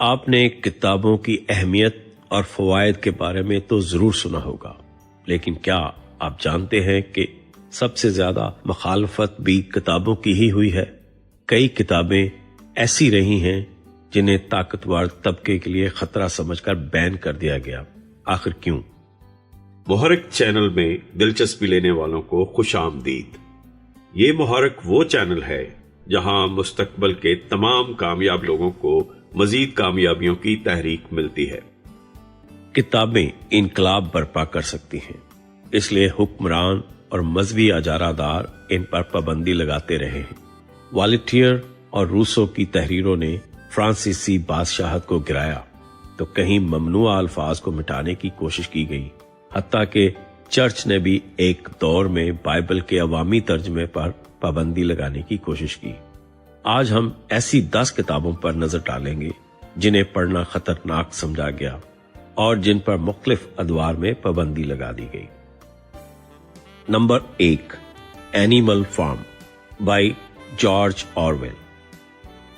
آپ نے کتابوں کی اہمیت اور فوائد کے بارے میں تو ضرور سنا ہوگا، لیکن کیا آپ جانتے ہیں کہ سب سے زیادہ مخالفت بھی کتابوں کی ہی ہوئی ہے؟ کئی کتابیں ایسی رہی ہیں جنہیں طاقتور طبقے کے لیے خطرہ سمجھ کر بین کر دیا گیا۔ آخر کیوں؟ محرک چینل میں دلچسپی لینے والوں کو خوش آمدید۔ یہ محرک وہ چینل ہے جہاں مستقبل کے تمام کامیاب لوگوں کو مزید کامیابیوں کی تحریک ملتی ہے۔ کتابیں انقلاب برپا کر سکتی ہیں، اس لیے حکمران اور مذہبی اجارہ دار ان پر پابندی لگاتے رہے ہیں۔ والٹیئر اور روسو کی تحریروں نے فرانسیسی بادشاہت کو گرایا تو کہیں ممنوع الفاظ کو مٹانے کی کوشش کی گئی، حتیٰ کہ چرچ نے بھی ایک دور میں بائبل کے عوامی ترجمے پر پابندی لگانے کی کوشش کی۔ آج ہم ایسی 10 کتابوں پر نظر ڈالیں گے جنہیں پڑھنا خطرناک سمجھا گیا اور جن پر مختلف ادوار میں پابندی لگا دی گئی۔ Number 1، animal form by George Orwell.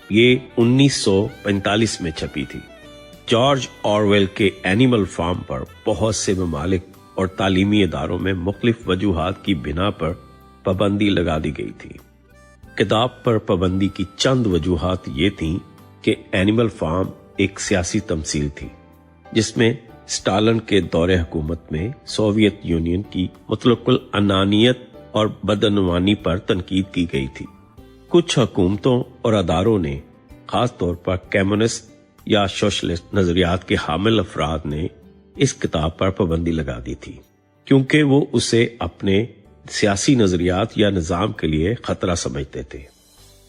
یہ 1945 میں چھپی تھی۔ جارج آرویل کے اینیمل فارم پر بہت سے ممالک اور تعلیمی اداروں میں مختلف وجوہات کی بنا پر پابندی لگا دی گئی تھی۔ کتاب پر پابندی کی چند وجوہات یہ تھیں کہ اینیمل فارم ایک سیاسی تمثیل تھی جس میں اسٹالن کے دور حکومت میں سوویت یونین کی مطلق العنانیت اور بدعنوانی پر تنقید کی گئی تھی۔ کچھ حکومتوں اور اداروں نے، خاص طور پر کمیونسٹ یا سوشلسٹ نظریات کے حامل افراد نے اس کتاب پر پابندی لگا دی تھی کیونکہ وہ اسے اپنے سیاسی نظریات یا نظام کے لیے خطرہ سمجھتے تھے۔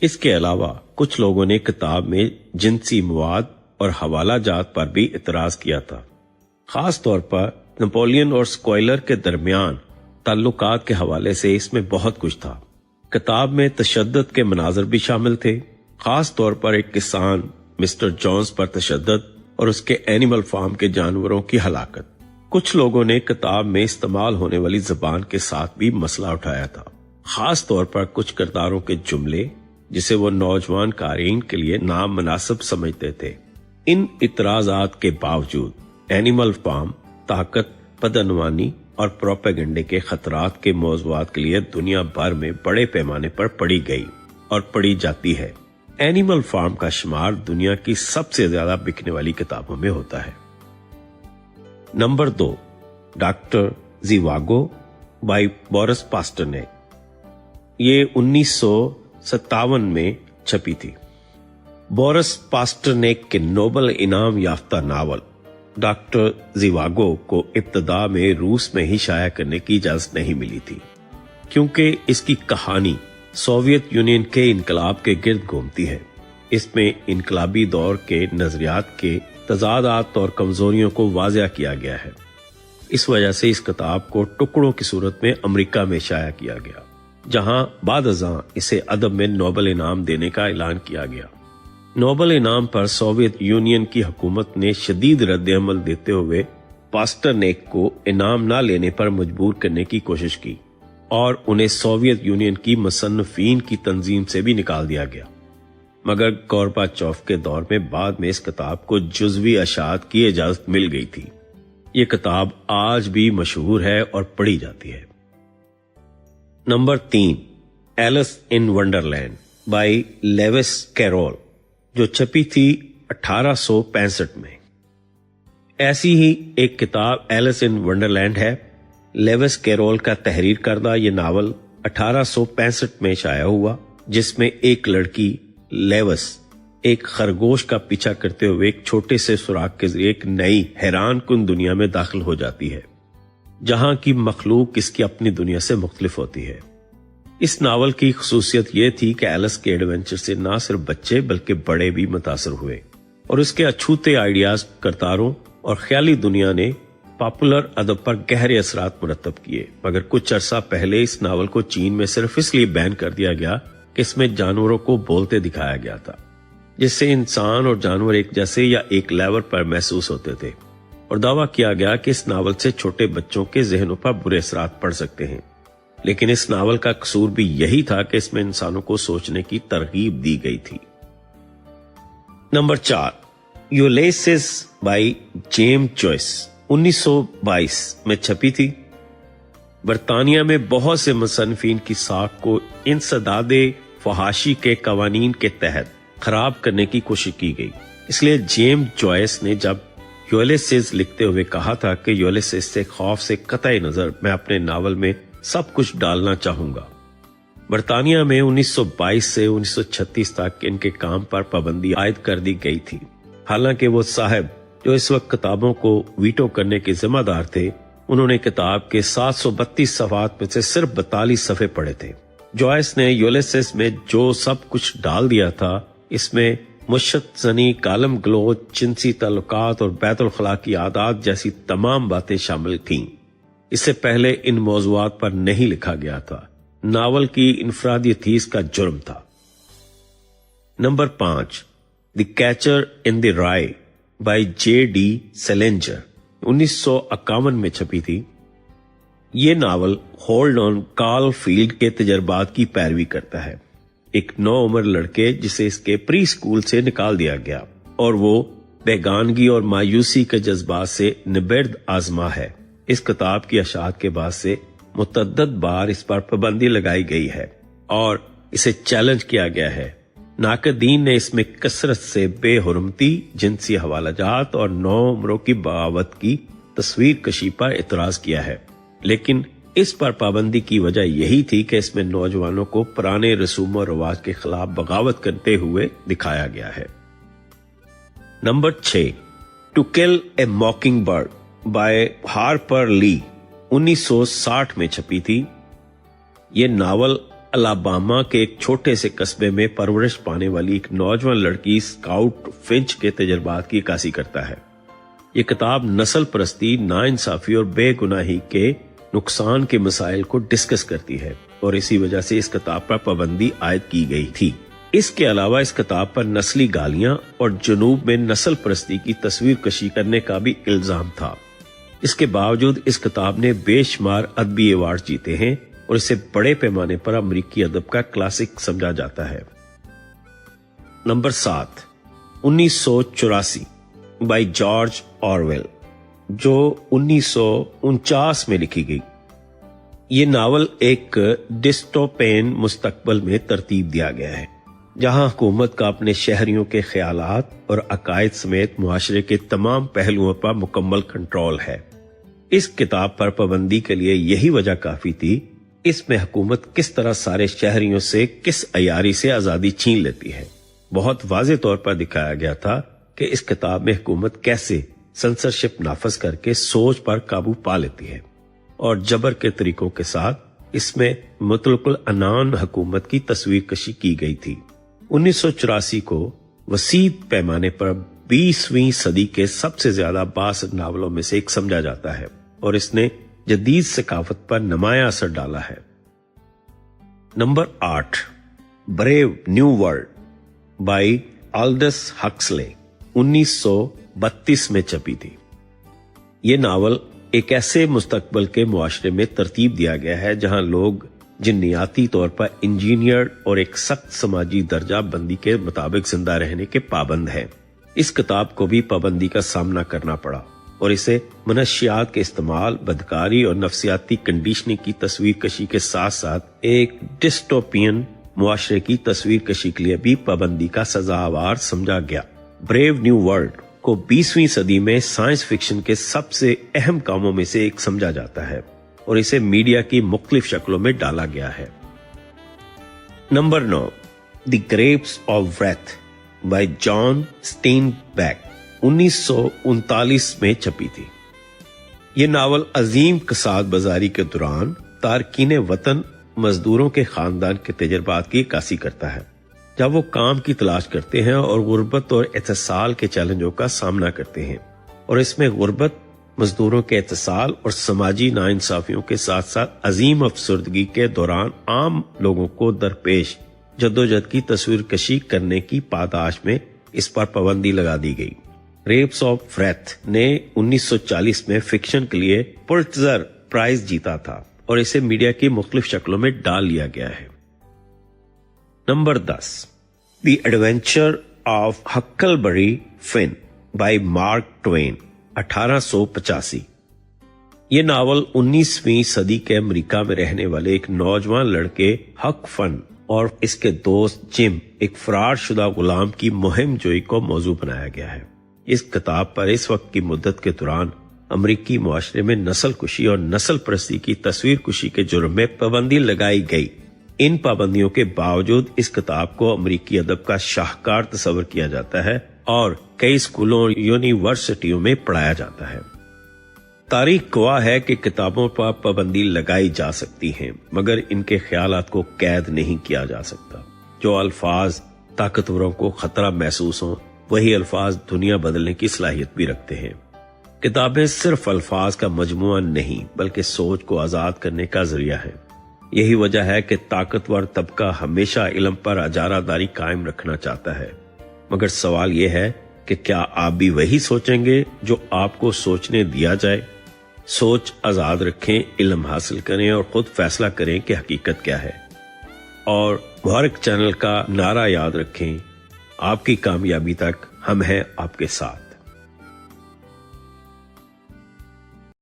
اس کے علاوہ کچھ لوگوں نے کتاب میں جنسی مواد اور حوالہ جات پر بھی اعتراض کیا تھا۔ خاص طور پر نپولین اور سکوائلر کے درمیان تعلقات کے حوالے سے اس میں بہت کچھ تھا۔ کتاب میں تشدد کے مناظر بھی شامل تھے، خاص طور پر ایک کسان مسٹر جونز پر تشدد اور اس کے اینیمل فارم کے جانوروں کی ہلاکت۔ کچھ لوگوں نے کتاب میں استعمال ہونے والی زبان کے ساتھ بھی مسئلہ اٹھایا تھا، خاص طور پر کچھ کرداروں کے جملے جسے وہ نوجوان قارئین کے لیے نامناسب سمجھتے تھے۔ ان اعتراضات کے باوجود اینیمل فارم طاقت، بدعنوانی اور پروپیگنڈے کے خطرات کے موضوعات کے لیے دنیا بھر میں بڑے پیمانے پر پڑھی گئی اور پڑھی جاتی ہے۔ اینیمل فارم کا شمار دنیا کی سب سے زیادہ بکنے والی کتابوں میں ہوتا ہے۔ Number 2، doctor Zhivago by Boris Pasternak. یہ 1957 میں چھپی تھی۔ بورس پاسٹرنیک کے نوبل انعام یافتہ ناول ڈاکٹر زیواگو کو ابتدا میں روس میں ہی شائع کرنے کی اجازت نہیں ملی تھی کیونکہ اس کی کہانی سوویت یونین کے انقلاب کے گرد گھومتی ہے۔ اس میں انقلابی دور کے نظریات کے تضادات اور کمزوریوں کو واضح کیا گیا ہے۔ اس وجہ سے اس کتاب کو ٹکڑوں کی صورت میں امریکہ میں شائع کیا گیا، جہاں بعد ازاں اسے ادب میں نوبل انعام دینے کا اعلان کیا گیا۔ نوبل انعام پر سوویت یونین کی حکومت نے شدید رد عمل دیتے ہوئے پاسٹرنیک کو انعام نہ لینے پر مجبور کرنے کی کوشش کی اور انہیں سوویت یونین کی مصنفین کی تنظیم سے بھی نکال دیا گیا، مگر گورباچوف کے دور میں بعد میں اس کتاب کو جزوی اشاعت کی اجازت مل گئی تھی۔ یہ کتاب آج بھی مشہور ہے اور پڑھی جاتی ہے۔ Number 3، Alice in Wonderland by Lewis Carroll, جو چھپی تھی 1865 میں۔ ایسی ہی ایک کتاب ایلس ان ونڈرلینڈ ہے۔ لیوس کیرول کا تحریر کردہ یہ ناول 1865 میں شائع ہوا، جس میں ایک لڑکی لیوس ایک خرگوش کا پیچھا کرتے ہوئے ایک چھوٹے سے سوراخ کے ذریعے ایک نئی حیران کن دنیا میں داخل ہو جاتی ہے، جہاں کی مخلوق اس کی اپنی دنیا سے مختلف ہوتی ہے۔ اس ناول کی خصوصیت یہ تھی کہ ایلس کے ایڈونچر سے نہ صرف بچے بلکہ بڑے بھی متاثر ہوئے، اور اس کے اچھوتے آئیڈیاز، کرداروں اور خیالی دنیا نے پاپولر ادب پر گہرے اثرات مرتب کیے۔ مگر کچھ عرصہ پہلے اس ناول کو چین میں صرف اس لیے بین کر دیا گیا کہ اس میں جانوروں کو بولتے دکھایا گیا تھا، جس سے انسان اور جانور ایک جیسے یا ایک لیول پر محسوس ہوتے تھے، اور دعویٰ کیا گیا کہ اس ناول سے چھوٹے بچوں کے ذہنوں پر برے اثرات پڑ سکتے ہیں۔ لیکن اس ناول کا قصور بھی یہی تھا کہ اس میں انسانوں کو سوچنے کی ترغیب دی گئی تھی۔ نمبر 4، यूलिसेस बाई जेम्स जॉयस 1922 में छपी थी। बरतानिया में बहुत से मुसन्निफीन की साख को इंसदादे फहाशी के कवानीन के तहत खराब करने की कोशिश की गई। इसलिए जेम्स जॉयस ने जब यूलिसेस लिखते हुए कहा था कि यूलिसेस से खौफ से कतई नजर मैं अपने नावल में सब कुछ डालना चाहूंगा। बरतानिया में 1922 से 1936 तक इनके काम पर पाबंदी आयद कर दी गई थी। हालांकि वो साहब जो इस वक्त किताबों को वीटो करने के जिम्मेदार थे, उन्होंने किताब के 732 सफ़हात में से सिर्फ 42 सफ़े पढ़े थे। जॉयस ने यूलिसेस में जो सब कुछ डाल दिया था, इसमें मुश्त ज़नी, कालम गलोच, जिनसी ताल्लुकात और बैतुल खला की आदात जैसी तमाम बातें शामिल थीं। इससे पहले इन मौज़ूआत पर नहीं लिखा गया था। नावल की इनफरादियत ही इसका जुर्म था। Number 5, the Catcher in the Rye by J.D. Salinger 1951 में छपी थी। ये novel Holden Caulfield के तजर्बात की पैरवी करता है। एक नौ उम्र लड़के जिसे इसके प्री स्कूल से निकाल दिया गया और वो बेगानगी और मायूसी के जज्बात से निबर्द आजमा है। इस किताब की अशात के बाद से मुतअद्दिद बार इस पर पाबंदी लगाई गई है और इसे चैलेंज किया गया है। नाकदीन ने इसमें कसरत से बेहुरमती, जिनसी हवालाजात और नौ उम्रों की बगावत की तस्वीर कशी पर एतराज किया है, लेकिन इस पर पाबंदी की वजह यही थी कि इसमें नौजवानों को पुराने रसूम और रिवाज के खिलाफ बगावत करते हुए दिखाया गया है। Number 6, to kill a mockingbird by Harper Lee 1960 में छपी थी। ये नावल अलाबामा के एक छोटे से कस्बे में परवरिश पाने वाली एक नौजवान लड़की स्काउट फिंच के तजर्बात की अक्कासी करता है। ये किताब नस्ल परस्ती, नाइंसाफी और बेगुनाही के नुकसान के मसाइल को डिस्कस करती है और इसी वजह से इस किताब पर पाबंदी आयद की गई थी। इसके अलावा इस किताब पर नस्ली गालियां और जुनूब में नस्ल परस्ती की तस्वीर कशी करने का भी इल्जाम था। इसके बावजूद इस किताब ने बेशुमार अदबी अवार्ड जीते हैं और इसे बड़े पैमाने पर अमरीकी अदब का क्लासिक समझा जाता है। नंबर 7, 1984 बाय जॉर्ज ऑरवेल, जो 1949 में लिखी गई। ये नावल एक डिस्टोपियन मुस्तकबल में तरतीब दिया गया है, जहां हुकूमत का अपने शहरियों के ख्यालात और अकायद समेत मुआशरे के तमाम पहलुओं पर मुकम्मल कंट्रोल है। इस किताब पर पाबंदी के लिए यही वजह काफी थी। इसमें हुकूमत किस तरह सारे शहरियों से किस अयारी से आजादी छीन लेती है। बहुत वाज़ेह तौर पर दिखाया गया था कि इस किताब में हुकूमत कैसे सेंसरशिप नाफज करके सोच पर काबू पा लेती है और जबर के तरीकों के साथ इसमें मुतलकुल अनान हुकूमत की तस्वीर कशी की गई थी। 1984 को वसीद पैमाने पर 20वीं सदी के सबसे ज्यादा बासर नावलों में से एक समझा जाता है और इसने जदीद सकाफत पर नुमाया असर डाला है। Number 8, brave new world by Aldous Huxley 1932 में छपी थी। ये नावल एक ऐसे मुस्तकबल के मुआशरे में तरतीब दिया गया है जहां लोग जिन्नियाती तौर पर इंजीनियर और एक सख्त समाजी दर्जा बंदी के मुताबिक जिंदा रहने के पाबंद हैं। इस किताब को भी पाबंदी का सामना करना पड़ा और इसे मनशियात के इस्तेमाल, बदकारी और नफ्सियाती कंडीशनिंग की तस्वीर कशी के साथ साथ एक डिस्टोपियन मुआशरे की तस्वीर कशी के लिए भी पाबंदी का सजावार समझा गया। ब्रेव न्यू वर्ल्ड को 20वीं सदी में साइंस फिक्शन के सबसे अहम कामों में से एक समझा जाता है और इसे मीडिया की मुख्तलिफ शक्लों में डाला गया है। Number 9, the grapes of wrath by John Steinbeck 1939 में छपी थी। ये नावल अजीम कसाद बाजारी के दौरान तारकीन वतन मजदूरों के खानदान के तजर्बात की अक्कासी करता है, जब वो काम की तलाश करते हैं और गुर्बत और एहतसाल के चैलेंजों का सामना करते हैं। और इसमें गुर्बत, मजदूरों के एहतसाल और समाजी नाइंसाफियों के साथ साथ अजीम अफसरदगी के दौरान आम लोगों को दरपेश जद्दोजहद की तस्वीर कशी करने की पादाश में इस पर पाबंदी लगा दी गई। ग्रेप्स ऑफ व्रेथ ने 1940 में फिक्शन के लिए पुलित्जर प्राइज जीता था और इसे मीडिया की मुख्तलिफ शक्लों में डाल लिया गया है। Number 10, the adventure of Huckleberry Finn by Mark Twain 1885। ये नावल 19वीं सदी के अमेरिका में रहने वाले एक नौजवान लड़के हक फन और इसके दोस्त जिम एक फरार शुदा गुलाम की मुहिम जोई को मौजू बनाया गया है। इस किताब पर इस वक्त की मुद्दत के दौरान अमरीकी मुआशरे में नस्ल कुशी और नस्ल परस्ती की तस्वीर कुशी के जुर्म में पाबंदी लगाई गई। इन पाबंदियों के बावजूद इस किताब को अमरीकी अदब का शाहकार तस्वर किया जाता है और कई स्कूलों और यूनिवर्सिटियों में पढ़ाया जाता है। तारीख गवाह है कि किताबों पर पाबंदी लगाई जा सकती है, मगर इनके ख्यालात को कैद नहीं किया जा सकता। जो अल्फाज ताकतवरों को खतरा महसूस हो, वही अल्फाज दुनिया बदलने की सलाहियत भी रखते हैं। किताबें सिर्फ अल्फाज का मजमुआ नहीं, बल्कि सोच को आजाद करने का जरिया है। यही वजह है कि ताकतवर तबका हमेशा इल्म पर अजारादारी कायम रखना चाहता है, मगर सवाल यह है कि क्या आप भी वही सोचेंगे जो आपको सोचने दिया जाए? सोच आजाद रखें, इल्म हासिल करें और खुद फैसला करें कि हकीकत क्या है। और मुहर्रिक चैनल का नारा याद रखें, आपकी कामयाबी तक हम हैं आपके साथ।